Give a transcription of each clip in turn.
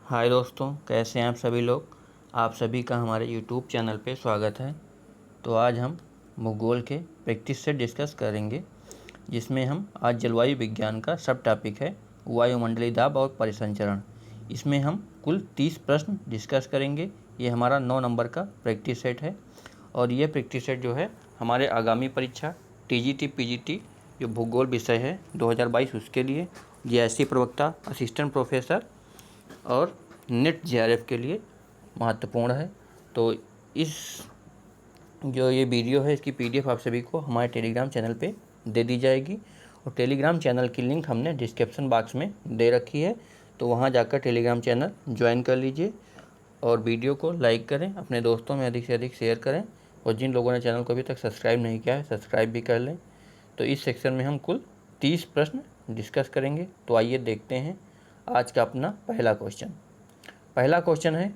हाय दोस्तों, कैसे हैं आप सभी लोग। आप सभी का हमारे यूट्यूब चैनल पे स्वागत है। तो आज हम भूगोल के प्रैक्टिस सेट डिस्कस करेंगे, जिसमें हम आज जलवायु विज्ञान का सब टॉपिक है वायुमंडलीय दाब और परिसंचरण। इसमें हम कुल 30 प्रश्न डिस्कस करेंगे। ये हमारा 9 नंबर का प्रैक्टिस सेट है और ये प्रैक्टिस सेट जो है हमारे आगामी परीक्षा टीजीटी पीजीटी जो भूगोल विषय है 2022 उसके लिए, जीआईसी प्रवक्ता, असिस्टेंट प्रोफेसर और नेट जेआरएफ के लिए महत्वपूर्ण है। तो इस जो ये वीडियो है इसकी पीडीएफ आप सभी को हमारे टेलीग्राम चैनल पे दे दी जाएगी और टेलीग्राम चैनल की लिंक हमने डिस्क्रिप्शन बॉक्स में दे रखी है। तो वहाँ जाकर टेलीग्राम चैनल ज्वाइन कर लीजिए और वीडियो को लाइक करें, अपने दोस्तों में अधिक से अधिक शेयर करें और जिन लोगों ने चैनल को अभी तक सब्सक्राइब नहीं किया है सब्सक्राइब भी कर लें। तो इस सेक्शन में हम कुल 30 प्रश्न डिस्कस करेंगे। तो आइए देखते हैं आज का अपना पहला क्वेश्चन है,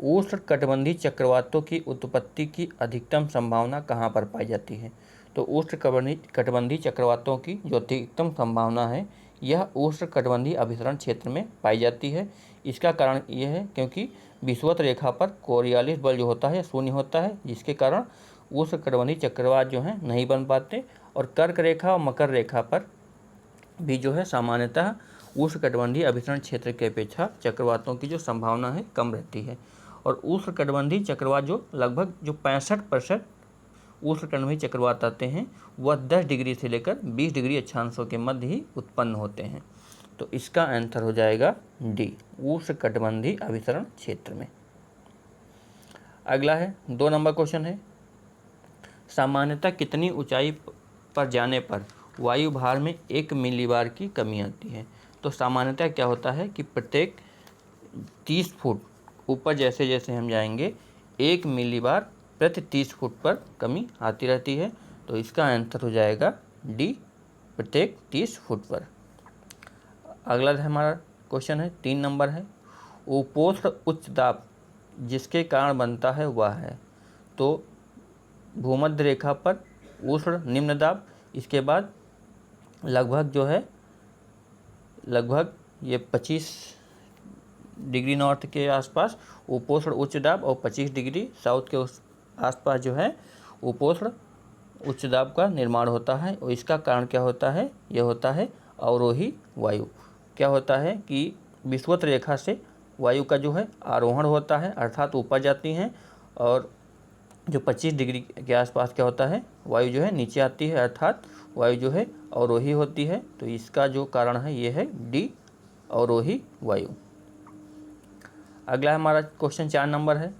उष्णकटिबंधीय चक्रवातों की उत्पत्ति की अधिकतम संभावना कहाँ पर पाई जाती है। तो उष्णकटिबंधीय चक्रवातों की जो अधिकतम संभावना है यह उष्णकटिबंधीय अभिसरण क्षेत्र में पाई जाती है। इसका कारण यह है क्योंकि विषुवत रेखा पर कोरियालिस बल जो होता है शून्य होता है, जिसके कारण उष्णकटिबंधीय चक्रवात जो हैं नहीं बन पाते और कर्क रेखा और मकर रेखा पर भी जो है सामान्यतः उष्णकटिबंधीय अभिसरण क्षेत्र की अपेक्षा चक्रवातों की जो संभावना है कम रहती है। और उष्णकटिबंधीय चक्रवात जो लगभग जो 65% उष्णकटिबंधीय चक्रवात आते हैं वह 10 डिग्री से लेकर 20 डिग्री अक्षांशों के मध्य ही उत्पन्न होते हैं। तो इसका आंसर हो जाएगा डी, उष्णकटिबंधीय अभिसरण क्षेत्र में। अगला है 2 नंबर क्वेश्चन है, सामान्यतः कितनी ऊंचाई पर जाने पर वायु भार में 1 मिलीबार की कमी आती है। तो सामान्यतः क्या होता है कि प्रत्येक 30 फुट ऊपर जैसे जैसे हम जाएंगे 1 मिलीबार प्रति 30 फुट पर कमी आती रहती है। तो इसका आंसर हो जाएगा डी, प्रत्येक 30 फुट पर। अगला हमारा क्वेश्चन है 3 नंबर है, उपोष्ण उच्च दाब जिसके कारण बनता है वह है। तो भूमध्य रेखा पर उष्ण निम्न दाब, इसके बाद लगभग ये 25 डिग्री नॉर्थ के आसपास उपोष्ण उच्च दाब और 25 डिग्री साउथ के उस आसपास जो है उपोष्ण उच्च दाब का निर्माण होता है। और इसका कारण क्या होता है, यह होता है अवरोही वायु। क्या होता है कि विषुवत रेखा से वायु का जो है आरोहण होता है, अर्थात ऊपर जाती हैं, और जो 25 डिग्री के आसपास क्या होता है वायु जो है नीचे आती है, अर्थात वायु जो है अवरोही होती है। तो इसका जो कारण है ये है डी, अवरोही वायु। अगला हमारा क्वेश्चन 4 नंबर है,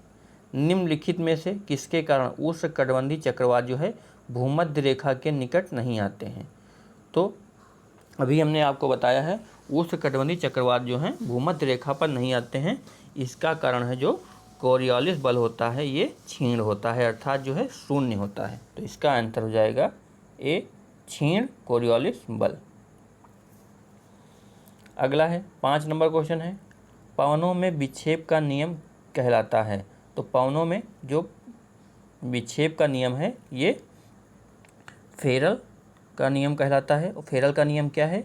निम्नलिखित में से किसके कारण उष्णकटिबंधीय चक्रवात जो है भूमध्य रेखा के निकट नहीं आते हैं। तो अभी हमने आपको बताया है उष्णकटिबंधीय चक्रवात जो हैं भूमध्य रेखा पर नहीं आते हैं। इसका कारण है जो कोरियालिस बल होता है ये क्षीण होता है, अर्थात जो है शून्य होता है। तो इसका आंसर हो जाएगा ए, क्षीण कोरियालिस बल। अगला है 5 नंबर क्वेश्चन है, पवनों में विक्षेप का नियम कहलाता है। तो पवनों में जो विक्षेप का नियम है ये फेरल का नियम कहलाता है। और फेरल का नियम क्या है,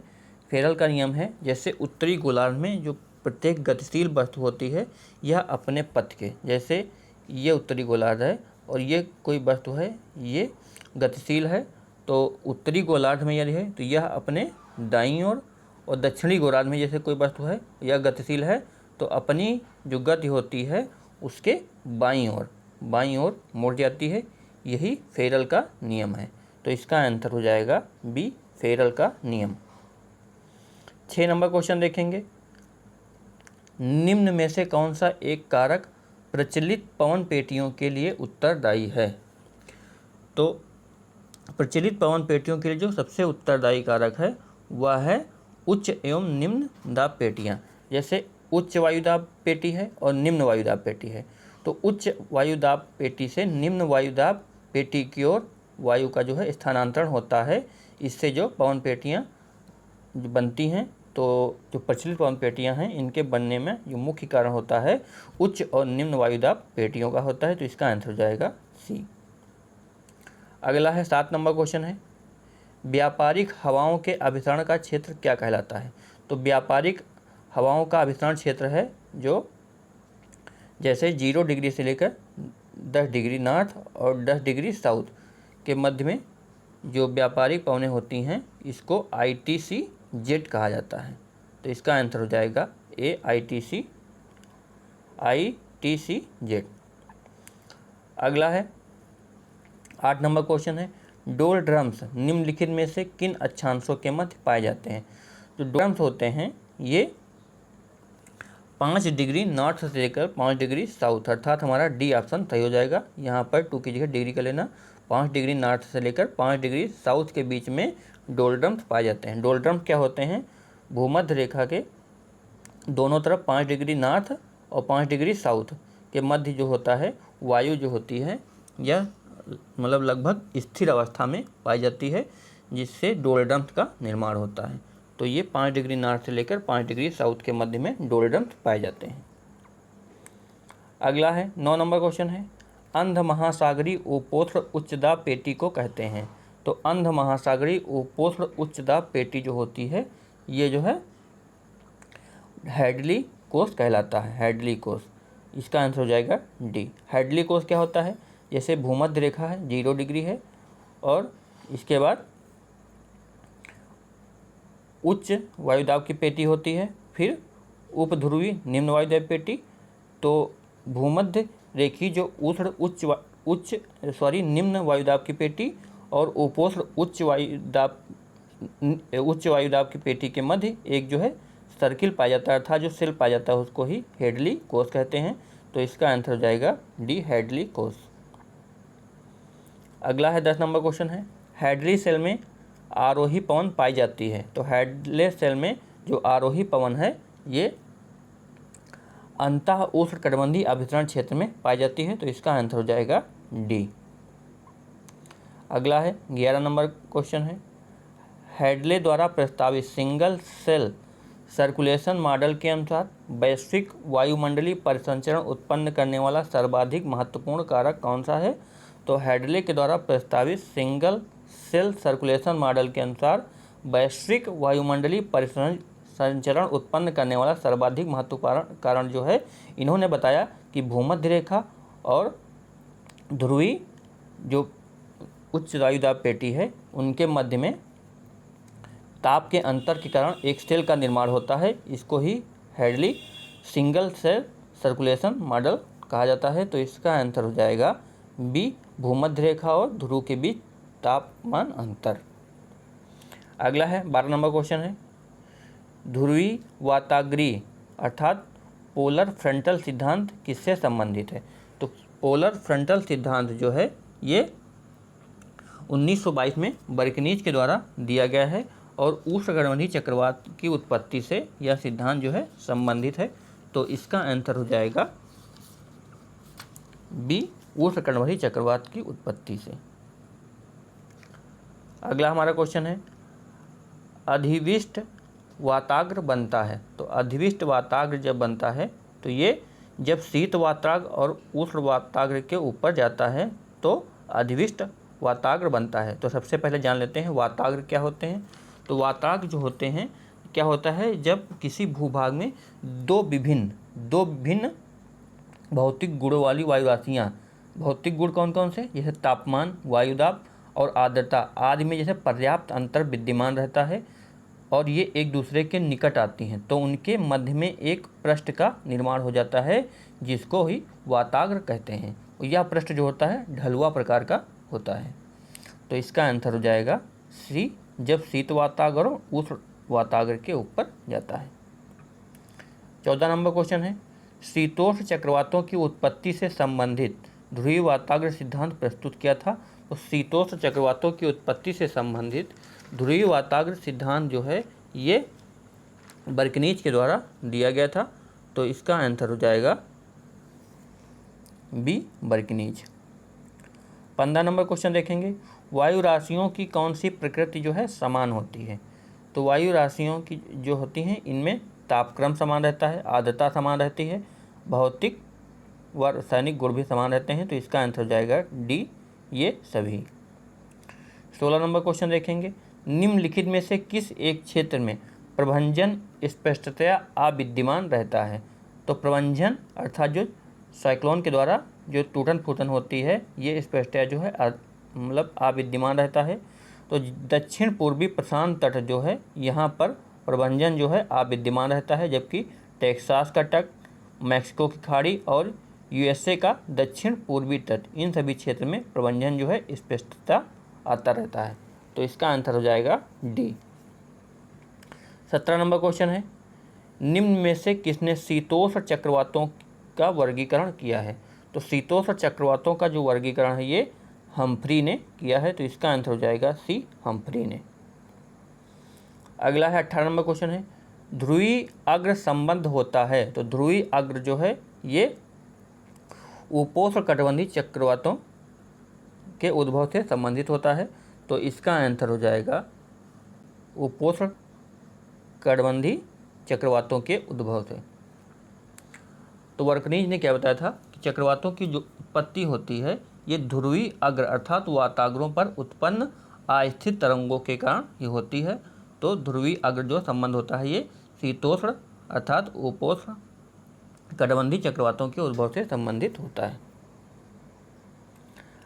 फेरल का नियम है जैसे उत्तरी गोलार्ध में जो प्रत्येक गतिशील वस्तु होती है यह अपने पथ के, जैसे ये उत्तरी गोलार्ध है और ये कोई वस्तु है ये गतिशील है, तो उत्तरी गोलार्ध में यदि है तो यह अपने दाईं ओर, और दक्षिणी गोलार्ध में जैसे कोई वस्तु है यह गतिशील है तो अपनी जो गति होती है उसके बाईं ओर मुड़ जाती है। यही फेरल का नियम है। तो इसका आंसर हो जाएगा बी, फेरल का नियम। 6 नंबर क्वेश्चन देखेंगे, निम्न में से कौन सा एक कारक प्रचलित पवन पेटियों के लिए उत्तरदायी है। तो प्रचलित पवन पेटियों के लिए जो सबसे उत्तरदायी कारक है वह है उच्च एवं निम्न दाब पेटियां। जैसे उच्च वायुदाब पेटी है और निम्न वायुदाब पेटी है, तो उच्च वायुदाब पेटी से निम्न वायुदाब पेटी की ओर वायु का जो है स्थानांतरण होता है। इससे जो पवन पेटियां बनती हैं, तो जो प्रचलित पवन पेटियां हैं इनके बनने में जो मुख्य कारण होता है उच्च और निम्न वायुदाब पेटियों का होता है। तो इसका आंसर हो जाएगा सी। अगला है 7 नंबर क्वेश्चन है, व्यापारिक हवाओं के अभिसरण का क्षेत्र क्या कहलाता है। तो व्यापारिक हवाओं का अभिसरण क्षेत्र है जो जैसे 0 डिग्री से लेकर 10 डिग्री नॉर्थ और 10 डिग्री साउथ के मध्य में जो व्यापारिक पवनें होती हैं इसको ITC-Z कहा जाता है। तो इसका आंसर हो जाएगा ए ITC-Z। अगला है 8 नंबर क्वेश्चन है, डोल ड्रम्स निम्नलिखित में से किन अक्षांशों के मध्य पाए जाते हैं। तो ड्रम्स होते हैं ये 5 डिग्री नॉर्थ से लेकर 5 डिग्री साउथ, अर्थात हमारा डी ऑप्शन सही हो जाएगा। यहाँ पर 2 की जगह डिग्री का लेना। 5 डिग्री नॉर्थ से लेकर 5 डिग्री साउथ के बीच में डोलड्रम्स पाए जाते हैं। डोलड्रम्स क्या होते हैं, भूमध्य रेखा के दोनों तरफ 5 डिग्री नॉर्थ और 5 डिग्री साउथ के मध्य जो होता है वायु जो होती है यह मतलब लगभग स्थिर अवस्था में पाई जाती है, जिससे डोलड्रम्स का निर्माण होता है। तो ये 5 डिग्री नॉर्थ से लेकर 5 डिग्री साउथ के मध्य में डोलड्रम्स पाए जाते हैं। अगला है 9 नंबर क्वेश्चन है, अंध महासागरीय उपोष्ण उच्च दाब पेटी को कहते हैं। तो अंध महासागरीय उपोष्ण उच्च दाब पेटी जो होती है ये जो है हैडली कोष कहलाता है। हैडली कोष, इसका आंसर हो जाएगा डी। हैडली कोष क्या होता है, जैसे भूमध्य रेखा है 0 डिग्री है और इसके बाद उच्च वायुदाब की पेटी होती है, फिर उपध्रुवी निम्न वायुदाब पेटी। तो भूमध्य रेखी जो निम्न वायुदाब की पेटी और उपोष्ण उच्च वायुदाब की पेटी के मध्य एक जो है सर्किल पाया जाता है, अर्थात जो सेल पाया जाता है उसको ही हैडली कोष कहते हैं। तो इसका आंसर हो जाएगा डी, हैडली कोष। अगला है 10 नंबर क्वेश्चन है, हैडली सेल में आरोही पवन पाई जाती है। तो हैडली सेल में जो आरोही पवन है ये अंतः उष्णकटिबंधीय अभिसरण क्षेत्र में पाई जाती है। तो इसका आंसर हो जाएगा डी। अगला है 11 नंबर क्वेश्चन है, हैडले द्वारा प्रस्तावित सिंगल सेल सर्कुलेशन मॉडल के अनुसार वैश्विक वायुमंडलीय परिसंचरण उत्पन्न करने वाला सर्वाधिक महत्वपूर्ण कारक कौन सा है। तो हैडले के द्वारा प्रस्तावित सिंगल सेल सर्कुलेशन मॉडल के अनुसार वैश्विक वायुमंडलीय परिसंचरण उत्पन्न करने वाला सर्वाधिक महत्वपूर्ण कारण जो है, इन्होंने बताया कि भूमध्य रेखा और ध्रुवीय जो उच्च वायुदाब पेटी है उनके मध्य में ताप के अंतर के कारण एक सेल का निर्माण होता है। इसको ही Hadley single cell circulation model कहा जाता है। तो इसका आंसर हो जाएगा बी, भूमध्य रेखा और ध्रुव के बीच तापमान अंतर। अगला है 12 नंबर क्वेश्चन है, ध्रुवीय वाताग्रीय अर्थात पोलर फ्रंटल सिद्धांत किससे संबंधित है। तो पोलर फ्रंटल सिद्धांत जो है ये 1922 में बर्किनीज के द्वारा दिया गया है और उष्णकटिबंधीय चक्रवात की उत्पत्ति से यह सिद्धांत जो है संबंधित है। तो इसका आंसर हो जाएगा बी, उष्णकटिबंधीय चक्रवात की उत्पत्ति से। अगला हमारा क्वेश्चन है, अधिविष्ट वाताग्र बनता है। तो अधिविष्ट वाताग्र जब बनता है तो ये जब शीत वाताग्र और उष्ण वाताग्र के ऊपर जाता है तो अधिविष्ट वाताग्र बनता है। तो सबसे पहले जान लेते हैं वाताग्र क्या होते हैं। तो वाताग्र जो होते हैं क्या होता है, जब किसी भूभाग में दो विभिन्न भौतिक गुणों वाली वायु राशियाँ, भौतिक गुण कौन कौन से, जैसे तापमान, वायुदाब और आर्द्रता आदि में जैसे पर्याप्त अंतर विद्यमान रहता है और ये एक दूसरे के निकट आती हैं, तो उनके मध्य में एक पृष्ठ का निर्माण हो जाता है जिसको ही वाताग्र कहते हैं। यह पृष्ठ जो होता है ढलुआ प्रकार का होता है। तो इसका आंसर हो जाएगा सी, जब शीत वाताग्र और उष्ण वाताग्र के ऊपर जाता है। 14 नंबर क्वेश्चन है, शीतोष्ण चक्रवातों की उत्पत्ति से संबंधित ध्रुवीय वाताग्र सिद्धांत प्रस्तुत किया था। तो शीतोष्ण चक्रवातों की उत्पत्ति से संबंधित ध्रुवीय वाताग्र सिद्धांत जो है ये बर्किनीज के द्वारा दिया गया था। तो इसका आंसर हो जाएगा बी, बर्किनीज। 15 नंबर क्वेश्चन देखेंगे, वायु राशियों की कौन सी प्रकृति जो है समान होती है। तो वायु राशियों की जो होती हैं इनमें तापक्रम समान रहता है, आर्द्रता समान रहती है, भौतिक व रासायनिक गुण भी समान रहते हैं। तो इसका आंसर हो जाएगा डी, ये सभी। 16 नंबर क्वेश्चन देखेंगे, निम्नलिखित में से किस एक क्षेत्र में प्रभंजन स्पष्टतया अविद्यमान रहता है। तो प्रवंजन अर्थात जो साइक्लोन के द्वारा जो टूटन फूटन होती है ये स्पष्टतः जो है मतलब अविद्यमान रहता है। तो दक्षिण पूर्वी प्रशांत तट जो है यहाँ पर प्रवंजन जो है अविद्यमान रहता है, जबकि टेक्सास का तट, मैक्सिको की खाड़ी और यूएसए का दक्षिण पूर्वी तट, इन सभी क्षेत्र में प्रवंजन जो है स्पष्टता आता रहता है। तो इसका आंसर हो जाएगा डी। 17 नंबर क्वेश्चन है, निम्न में से किसने शीतोष्ण चक्रवातों का वर्गीकरण किया है? तो शीतोष्ण चक्रवातों का जो वर्गीकरण है ये हम्फ्री ने किया है। तो इसका आंसर हो जाएगा सी, हम्फ्री ने। अगला है 18 नंबर क्वेश्चन है, ध्रुवीय अग्र संबंध होता है। तो ध्रुवीय अग्र जो है ये उपोष्ण कटिबंधीय चक्रवातों के उद्भव से संबंधित होता है। तो इसका आंसर हो जाएगा उपोष्ण कटिबंधीय चक्रवातों के उद्भव से। तो वर्कनीज ने क्या बताया था कि चक्रवातों की जो उत्पत्ति होती है ये ध्रुवीय अग्र अर्थात वाताग्रों पर उत्पन्न अस्थिर तरंगों के कारण ही होती है। तो ध्रुवीय अग्र जो संबंध होता है ये शीतोष्ण अर्थात उपोष्ण कटिबंधीय चक्रवातों के उद्भव से संबंधित होता है।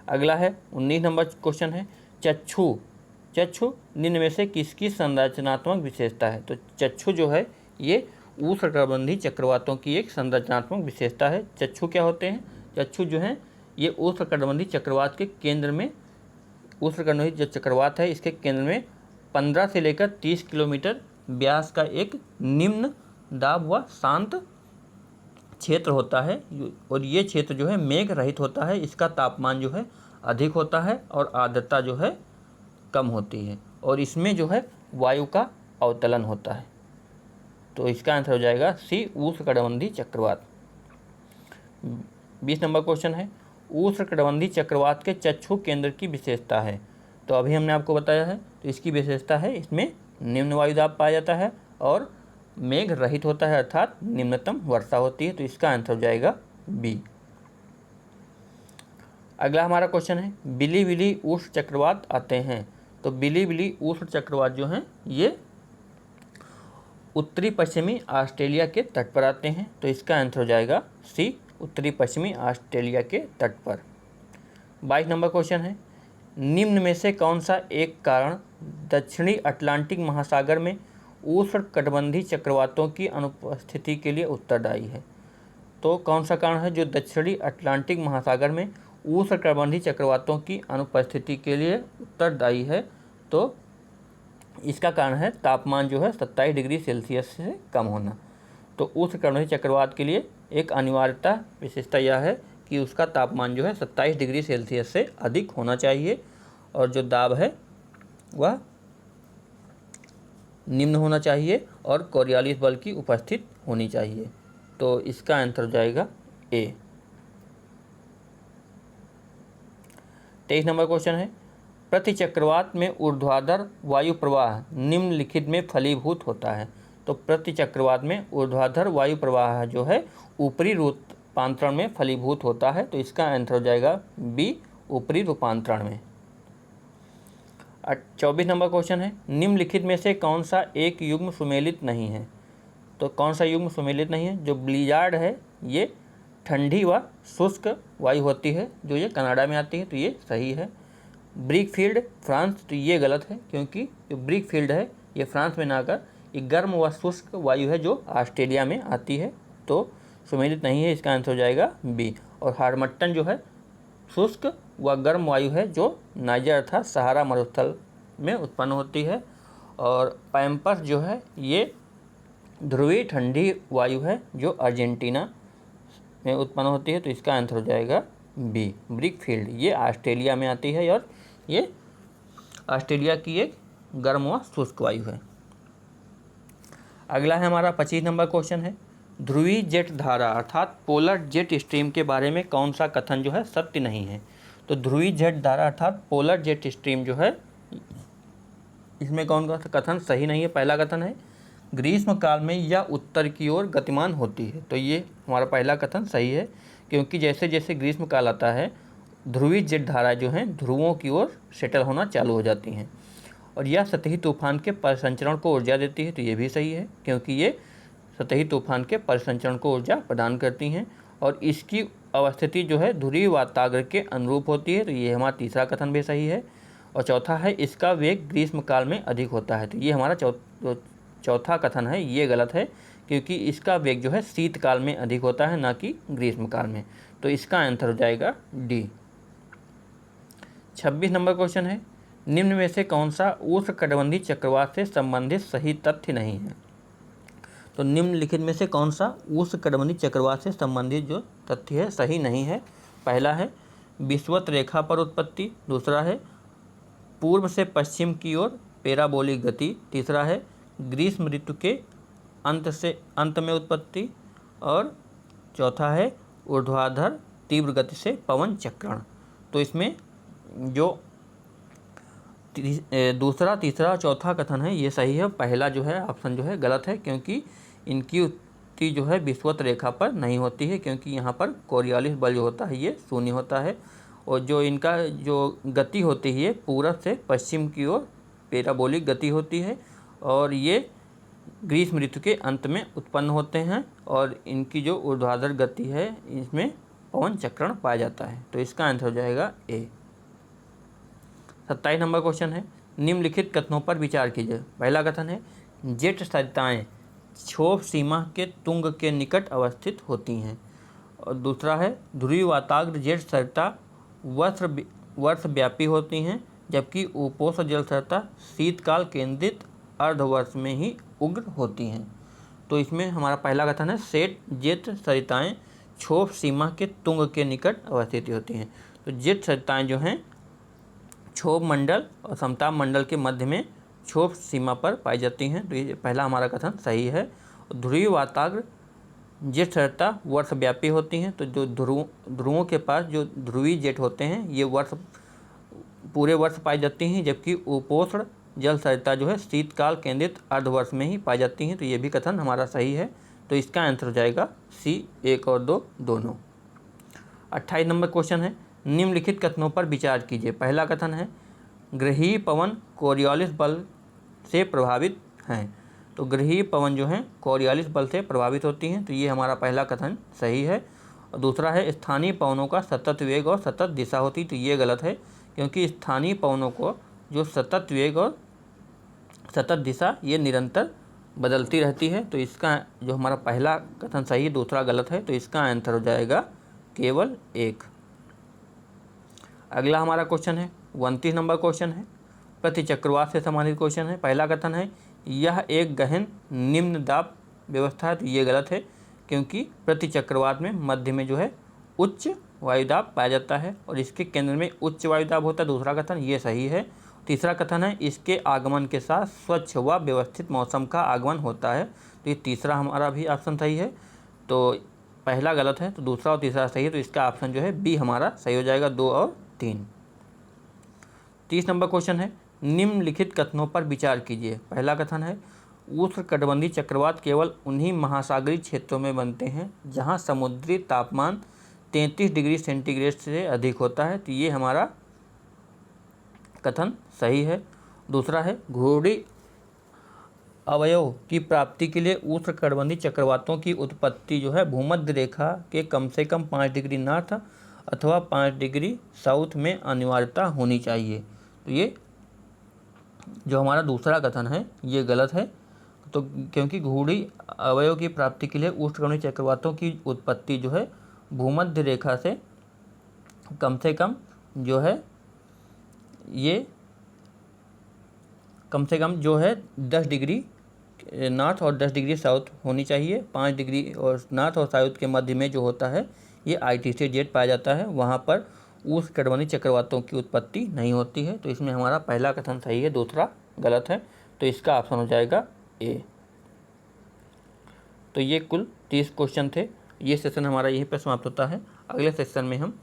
अगला है 19 नंबर क्वेश्चन है, चक्षु निम्न में से किसकी संरचनात्मक विशेषता है? तो चक्षु जो है ये उष्णकटिबंधीय चक्रवातों की एक संरचनात्मक विशेषता है। चक्षु क्या होते हैं? चक्षु जो हैं ये उष्णकटिबंधीय चक्रवात के केंद्र में, उष्णकटिबंधीय जो चक्रवात है इसके केंद्र में 15 से लेकर 30 किलोमीटर व्यास का एक निम्न दाब व शांत क्षेत्र होता है। और ये क्षेत्र जो है मेघ रहित होता है, इसका तापमान जो है अधिक होता है और आर्द्रता जो है कम होती है, और इसमें जो है वायु का अवतलन होता है। तो इसका आंसर हो जाएगा सी, उष्णकटिबंधीय चक्रवात। 20 नंबर क्वेश्चन है, उष्णकटिबंधीय चक्रवात के चक्षु केंद्र की विशेषता है। तो अभी हमने आपको बताया है, तो इसकी विशेषता है इसमें निम्न वायुदाब पाया जाता है और मेघ रहित होता है अर्थात निम्नतम वर्षा होती है। तो इसका आंसर हो जाएगा बी। अगला हमारा क्वेश्चन है, बिली बिली उष्ण चक्रवात आते हैं। तो बिली बिली उष्ण चक्रवात जो हैं ये उत्तरी पश्चिमी ऑस्ट्रेलिया के तट पर आते हैं। तो इसका आंसर हो जाएगा सी, उत्तरी पश्चिमी ऑस्ट्रेलिया के तट पर। 22 नंबर क्वेश्चन है, निम्न में से कौन सा एक कारण दक्षिणी अटलांटिक महासागर में उष्णकटिबंधीय चक्रवातों की अनुपस्थिति के लिए उत्तरदायी है? तो कौन सा कारण है जो दक्षिणी अटलांटिक महासागर में उष्णकटिबंधीय चक्रवातों की अनुपस्थिति के लिए उत्तरदायी है? तो इसका कारण है तापमान जो है 27 डिग्री सेल्सियस से कम होना। तो उष्णकटिबंधीय चक्रवात के लिए एक अनिवार्यता विशेषता यह है कि उसका तापमान जो है 27 डिग्री सेल्सियस से अधिक होना चाहिए और जो दाब है वह निम्न होना चाहिए और कोरियोलिस बल की उपस्थित होनी चाहिए। तो इसका आंसर हो जाएगा ए। 23 नंबर क्वेश्चन है, प्रति चक्रवात में ऊर्ध्वाधर वायु प्रवाह निम्नलिखित में फलीभूत होता है। तो प्रति चक्रवात में ऊर्ध्वाधर वायु प्रवाह जो है ऊपरी रूपांतरण में फलीभूत होता है। तो इसका आंसर हो जाएगा बी, ऊपरी रूपांतरण में। 24 नंबर क्वेश्चन है, निम्नलिखित में से कौन सा एक युग्म सुमेलित नहीं है? तो कौन सा युग्म सुमेलित नहीं है? जो ब्लिज़ार्ड है ये ठंडी व शुष्क वायु होती है, जो ये कनाडा में आती है। तो ये सही है। ब्रिकफील्ड फ्रांस, तो ये गलत है क्योंकि जो ब्रिकफील्ड है ये फ्रांस में ना आकर ये गर्म व शुष्क वायु है जो ऑस्ट्रेलिया में आती है। तो सुमेलित नहीं है, इसका आंसर हो जाएगा बी। और हार्मट्टन जो है शुष्क व गर्म वायु है जो नाइजर अर्थात सहारा मरुस्थल में उत्पन्न होती है। और पैम्पस जो है ये ध्रुवीय ठंडी वायु है जो अर्जेंटीना में उत्पन्न होती है। तो इसका आंसर हो जाएगा बी, ब्रिकफील्ड। ये ऑस्ट्रेलिया में आती है और ये ऑस्ट्रेलिया की एक गर्म व शुष्क वायु है। अगला है हमारा 25 नंबर क्वेश्चन है, ध्रुवीय जेट धारा अर्थात पोलर जेट स्ट्रीम के बारे में कौन सा कथन जो है सत्य नहीं है? तो ध्रुवीय जेट धारा अर्थात पोलर जेट स्ट्रीम जो है इसमें कौन सा कथन सही नहीं है? पहला कथन है ग्रीष्म काल में यह उत्तर की ओर गतिमान होती है। तो ये हमारा पहला कथन सही है क्योंकि जैसे जैसे ग्रीष्म काल आता है ध्रुवीय जेट धारा जो हैं ध्रुवों की ओर सेटल होना चालू हो जाती हैं और यह सतही तूफान के परिसंचरण को ऊर्जा देती है। तो ये भी सही है क्योंकि ये सतही तूफान के परिसंचरण को ऊर्जा प्रदान करती हैं और इसकी अवस्थिति जो है ध्रुवीय वाताग्र के अनुरूप होती है। तो ये हमारा तीसरा कथन भी सही है। और चौथा है इसका वेग ग्रीष्म काल में अधिक होता है। तो ये हमारा चौथा कथन है, ये गलत है, क्योंकि इसका वेग जो है शीतकाल में अधिक होता है, ना कि ग्रीष्म काल में। तो इसका आंसर हो जाएगा डी। 26 नंबर क्वेश्चन है, निम्न में से कौन सा उष्णकटिबंधीय चक्रवात से संबंधित सही तथ्य नहीं है। तो निम्नलिखित में से कौन सा उष्णकटिबंधीय चक्रवात से संबंधित जो तथ्य है सही नहीं है। पहला है विषुवत रेखा पर उत्पत्ति, दूसरा है पूर्व से पश्चिम की ओर पैराबोलिक गति, तीसरा है ग्रीष्म ऋतु के अंत में उत्पत्ति, और चौथा है ऊर्ध्वाधर तीव्र गति से पवन चक्रण। तो इसमें जो दूसरा, तीसरा, चौथा कथन है ये सही है। पहला जो है ऑप्शन जो है गलत है, क्योंकि इनकी उत्पत्ति जो है विषुवत रेखा पर नहीं होती है, क्योंकि यहाँ पर कोरियोलिस बल जो होता है ये शून्य होता है। और जो इनका जो गति होती है पूरब से पश्चिम की ओर पैराबोलिक गति होती है, और ये ग्रीष्म ऋतु के अंत में उत्पन्न होते हैं, और इनकी जो ऊर्ध्वाधर गति है इसमें पवन चक्रण पाया जाता है। तो इसका आंसर हो जाएगा ए। 27 नंबर क्वेश्चन है, निम्नलिखित कथनों पर विचार कीजिए। पहला कथन है जेट सरिताएँ क्षोभ सीमा के तुंग के निकट अवस्थित होती हैं, और दूसरा है ध्रुवीय वाताग्र जेट सरिता वर्षव्यापी होती हैं, जबकि उपोष्ण जल सरिता शीतकाल केंद्रित अर्धवर्ष में ही उग्र होती हैं। तो इसमें हमारा पहला कथन है जेट सरिताएँ क्षोभ सीमा के तुंग के निकट अवस्थित होती हैं। तो जेट सरिताएँ जो हैं क्षोभ मंडल और समताप मंडल के मध्य में क्षोभ सीमा पर पाई जाती हैं। तो ये पहला हमारा कथन सही है। ध्रुवीय वाताग्र जेट सरिता वर्षव्यापी होती हैं। तो जो ध्रुवों के पास जो ध्रुवीय जेट होते हैं ये पूरे वर्ष पाई जाती हैं, जबकि उपोष्ण जल सरिता जो है शीतकाल केंद्रित अर्धवर्ष में ही पाई जाती हैं। तो ये भी कथन हमारा सही है। तो इसका आंसर हो जाएगा सी, 1 और 2 दोनों। 28 नंबर क्वेश्चन है, निम्नलिखित कथनों पर विचार कीजिए। पहला कथन है ग्रहीय पवन कोरियोलिस बल से प्रभावित हैं। तो ग्रहीय पवन जो हैं कोरियोलिस बल से प्रभावित होती हैं। तो ये हमारा पहला कथन सही है। और दूसरा है स्थानीय पवनों का सतत वेग और सतत दिशा होती। तो ये गलत है, क्योंकि स्थानीय पवनों को जो सतत वेग और सतत दिशा ये निरंतर बदलती रहती है। तो इसका जो हमारा पहला कथन सही है, दूसरा गलत है। तो इसका आंसर हो जाएगा केवल 1। अगला हमारा क्वेश्चन है 29 नंबर क्वेश्चन है, प्रतिचक्रवात से संबंधित क्वेश्चन है। पहला कथन है यह एक गहन निम्न दाब व्यवस्था है। तो ये गलत है, क्योंकि प्रतिचक्रवात में मध्य में जो है उच्च वायुदाब पाया जाता है और इसके केंद्र में उच्च वायुदाब होता है। दूसरा कथन ये सही है। तीसरा कथन है इसके आगमन के साथ स्वच्छ व व्यवस्थित मौसम का आगमन होता है। तो ये तीसरा हमारा भी ऑप्शन सही है। तो पहला गलत है, तो दूसरा और तीसरा सही है। तो इसका ऑप्शन जो है बी हमारा सही हो जाएगा, 2 और 3। 30 नंबर क्वेश्चन है, निम्नलिखित कथनों पर विचार कीजिए। पहला कथन है उष्णकटिबंधीय चक्रवात केवल उन्हीं महासागरीय क्षेत्रों में बनते हैं जहां समुद्री तापमान 33 डिग्री सेंटीग्रेड से अधिक होता है। तो ये हमारा कथन सही है। दूसरा है घूर्णी अवयव की प्राप्ति के लिए उष्णकटिबंधीय चक्रवातों की उत्पत्ति जो है भूमध्य रेखा के कम से कम 5 डिग्री नॉर्थ अथवा 5 डिग्री साउथ में अनिवार्यता होनी चाहिए। तो ये जो हमारा दूसरा कथन है ये गलत है। तो क्योंकि घूर्णी अवयव की प्राप्ति के लिए उष्णकटिबंधीय चक्रवातों की उत्पत्ति जो है भूमध्य रेखा से कम जो है ये कम से कम जो है 10 डिग्री नॉर्थ और 10 डिग्री साउथ होनी चाहिए। 5 डिग्री और नॉर्थ और साउथ के मध्य में जो होता है ये ITC जेट पाया जाता है, वहाँ पर उष्णकटिबंधीय चक्रवातों की उत्पत्ति नहीं होती है। तो इसमें हमारा पहला कथन सही है, दूसरा गलत है। तो इसका ऑप्शन हो जाएगा ए। तो ये कुल 30 क्वेश्चन थे। ये सेशन हमारा यहीं पर समाप्त होता है। अगले सेशन में हम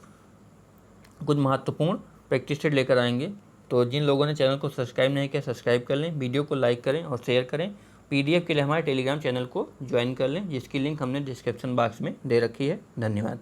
कुछ महत्वपूर्ण प्रैक्टिस सेट लेकर आएंगे। तो जिन लोगों ने चैनल को सब्सक्राइब नहीं किया सब्सक्राइब कर लें, वीडियो को लाइक करें और शेयर करें। PDF के लिए हमारे टेलीग्राम चैनल को ज्वाइन कर लें, जिसकी लिंक हमने डिस्क्रिप्शन बॉक्स में दे रखी है। धन्यवाद।